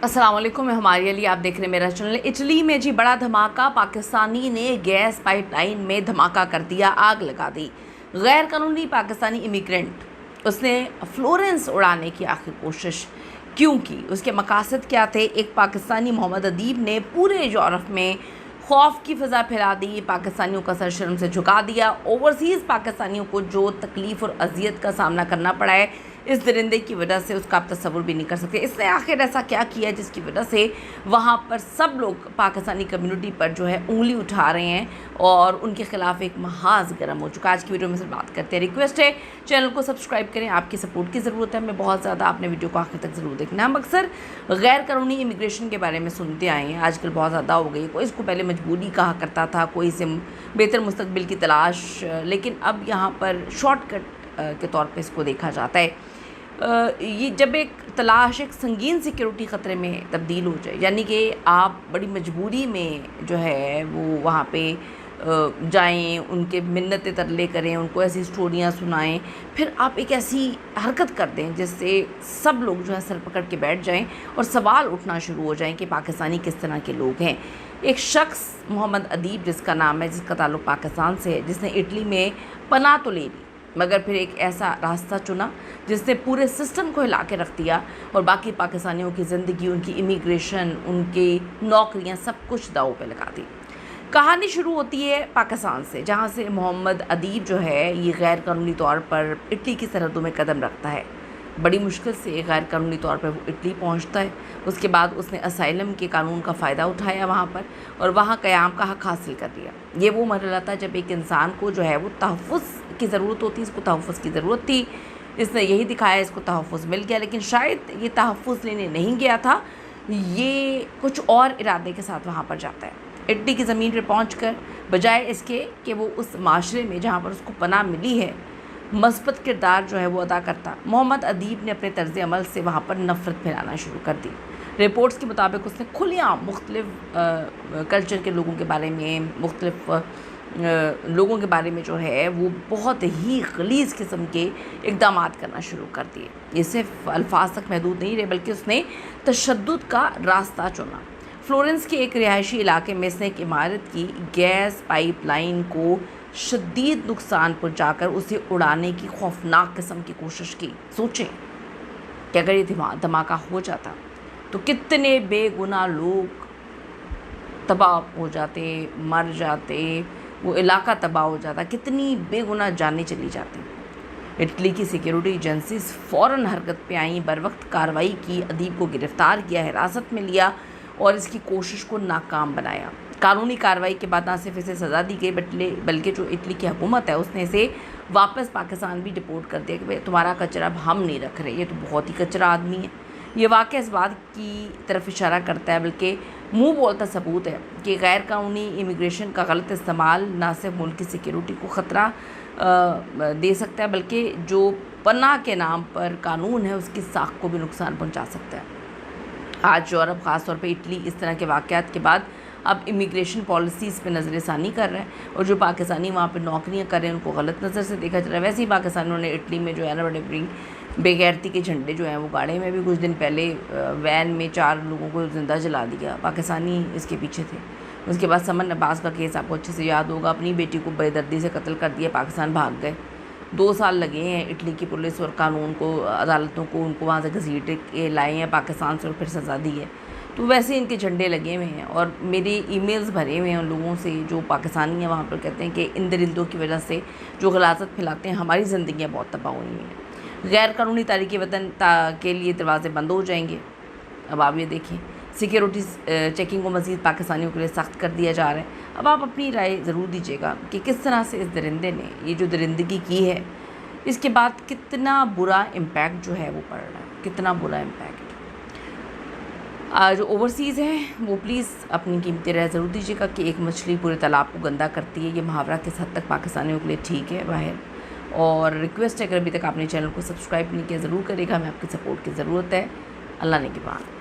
अस्सलाम वालेकुम, मैं हमारे अली, आप देख रहे हैं मेरा चैनल। इटली में जी बड़ा धमाका, पाकिस्तानी ने गैस पाइपलाइन में धमाका कर दिया, आग लगा दी। गैर कानूनी पाकिस्तानी इमिग्रेंट उसने फ्लोरेंस उड़ाने की आखिर कोशिश क्यों की, उसके मकासद क्या थे? एक पाकिस्तानी मोहम्मद अदीब ने पूरे यूरोप में खौफ की फ़ज़ा फैला दी, पाकिस्तानियों का सर शर्म से झुका दिया। ओवरसीज़ पाकिस्तानियों को जो तकलीफ़ और अजियत का सामना करना पड़ा है इस दरिंदे की वजह से, उसका आप तसव्वुर भी नहीं कर सकते। इसने आखिर ऐसा क्या किया जिसकी वजह से वहाँ पर सब लोग पाकिस्तानी कम्युनिटी पर जो है उंगली उठा रहे हैं और उनके ख़िलाफ़ एक महाज गर्म हो चुका है। आज की वीडियो में से बात करते हैं। रिक्वेस्ट है चैनल को सब्सक्राइब करें, आपकी सपोर्ट की ज़रूरत है हमें बहुत ज़्यादा। आपने वीडियो को आखिर तक ज़रूर देखना। हम अक्सर गैर कानूनी इमिग्रेशन के बारे में सुनते आए हैं, आजकल बहुत ज़्यादा हो गई। कोई इसको पहले मजबूरी कहा करता था, कोई इसे बेहतर मुस्तकबिल की तलाश, लेकिन अब यहाँ पर शॉर्टकट के तौर पर इसको देखा जाता है। ये जब एक तलाश एक संगीन सिक्योरिटी ख़तरे में तब्दील हो जाए, यानी कि आप बड़ी मजबूरी में जो है वो वहाँ पे जाएं, उनके मिन्नतें तरले करें, उनको ऐसी स्टोरियाँ सुनाएं, फिर आप एक ऐसी हरकत कर दें जिससे सब लोग जो है सर पकड़ के बैठ जाएं और सवाल उठना शुरू हो जाएं कि पाकिस्तानी किस तरह के लोग हैं। एक शख्स मोहम्मद अदीब जिसका नाम है, जिसका ताल्लुक़ पाकिस्तान से है, जिसने इटली में पनाह तो ले ली मगर फिर एक ऐसा रास्ता चुना जिसने पूरे सिस्टम को हिला के रख दिया और बाकी पाकिस्तानियों की ज़िंदगी, उनकी इमिग्रेशन, उनकी नौकरियां, सब कुछ दाव पे लगा दी। कहानी शुरू होती है पाकिस्तान से, जहां से मोहम्मद अदीब जो है ये गैर कानूनी तौर पर इटली की सरहदों में कदम रखता है। बड़ी मुश्किल से गैर कानूनी तौर पर वो इटली पहुंचता है। उसके बाद उसने असाइलम के कानून का फ़ायदा उठाया वहाँ पर और वहाँ क़याम का हक़ हासिल कर लिया। ये वो मरहला था जब एक इंसान को जो है वो तहफ़्फ़ुज़ की ज़रूरत होती, इसको तहफ़्फ़ुज़ की ज़रूरत थी। इसने यही दिखाया, इसको तहफ़्फ़ुज़ मिल गया, लेकिन शायद ये तहफ़्फ़ुज़ लेने नहीं गया था, ये कुछ और इरादे के साथ वहाँ पर जाता है। इटली की ज़मीन पर पहुँचकर बजाय इसके कि वो उस माशरे में जहाँ पर उसको पनाह मिली है मस्बत किरदार जो है वो अदा करता, मोहम्मद अदीब ने अपने तर्ज़ अमल से वहाँ पर नफ़रत फैलाना शुरू कर दी। रिपोर्ट्स के मुताबिक उसने खुलेआम मुख्तलिफ़ कल्चर के लोगों के बारे में, मुख्तलिफ़ लोगों के बारे में जो है वो बहुत ही गलीज़ किस्म के इक़दामात करना शुरू कर दिए। ये सिर्फ अल्फाज तक महदूद नहीं रहे, बल्कि उसने तशद्दुद का रास्ता चुना। फ्लोरेंस के एक रिहायशी इलाके में इसने एक इमारत की गैस पाइपलाइन को शदीद नुकसान पहुंचाकर उसे उड़ाने की खौफनाक किस्म की कोशिश की। सोचें कि अगर ये धमाका हो जाता तो कितने बेगुनाह लोग तबाह हो जाते, मर जाते, वो इलाका तबाह हो जाता, कितनी बेगुनाह जानें चली जाती। इटली की सिक्योरिटी एजेंसीज फ़ौरन हरकत पे आई, बर वक्त कार्रवाई की, अदीब को गिरफ़्तार किया, हिरासत में लिया और इसकी कोशिश को नाकाम बनाया। कानूनी कार्रवाई के बाद ना सिर्फ इसे सज़ा दी गई बल्कि जो इटली की हुकूमत है उसने इसे वापस पाकिस्तान भी डिपोर्ट कर दिया कि भाई तुम्हारा कचरा अब हम नहीं रख रहे, ये तो बहुत ही कचरा आदमी है। ये वाक़या इस बात की तरफ इशारा करता है, बल्कि मुँह बोलता सबूत है कि गैर कानूनी इमिग्रेशन का गलत इस्तेमाल ना सिर्फ मुल्क की सिक्योरिटी को ख़तरा दे सकता है, बल्कि जो पनाह के नाम पर कानून है उसकी साख को भी नुकसान पहुँचा सकता है। आज यूरोप, ख़ास तौर पे इटली, इस तरह के वाक़यात के बाद अब इमिग्रेशन पॉलिसीज़ पे नज़रसानी कर रहा है और जो पाकिस्तानी वहाँ पे नौकरियाँ कर रहे हैं उनको गलत नज़र से देखा जा रहा है। वैसे ही पाकिस्तानियों ने इटली में जो है ना बड़े बेगैरती के झंडे जो हैं वो गाड़े में भी कुछ दिन पहले वैन में 4 लोगों को ज़िंदा जला दिया, पाकिस्तानी इसके पीछे थे। उसके बाद समन अब्बास का केस आपको अच्छे से याद होगा, अपनी बेटी को बेदर्दी से कत्ल कर दिया, पाकिस्तान भाग गए। 2 साल लगे हैं इटली की पुलिस और कानून को, अदालतों को उनको वहाँ से घसीट के लाए हैं पाकिस्तान से और फिर सज़ा दी है। तो वैसे इनके झंडे लगे हुए हैं और मेरे ईमेल्स भरे हुए हैं उन लोगों से जो पाकिस्तानी हैं वहाँ पर, कहते हैं कि इन दरिंदों की वजह से जो गलाजत फैलाते हैं हमारी ज़िंदगियाँ बहुत तबाह हुई हैं। गैर कानूनी तारीख़ वतन के लिए दरवाज़े बंद हो जाएंगे। अब आप ये देखें, सिक्योरिटी चेकिंग को मज़ीद पाकिस्तानियों के लिए सख्त कर दिया जा रहा है। अब आप अपनी राय ज़रूर दीजिएगा कि किस तरह से इस दरिंदे ने ये जो दरिंदगी की है इसके बाद कितना बुरा इम्पैक्ट जो है वो पड़ रहा है, कितना बुरा इम्पैक्ट। जो ओवरसीज़ हैं वो प्लीज़ अपनी कीमती राय ज़रूर दीजिएगा कि एक मछली पूरे तालाब को गंदा करती है। ये मुहावरा किस हद तक पाकिस्तानियों के लिए ठीक है बाहर। और रिक्वेस्ट है, अगर अभी तक आपने चैनल को सब्सक्राइब नहीं किया ज़रूर करेगा, हमें आपकी सपोर्ट की ज़रूरत है। अल्लाह ने के बाद।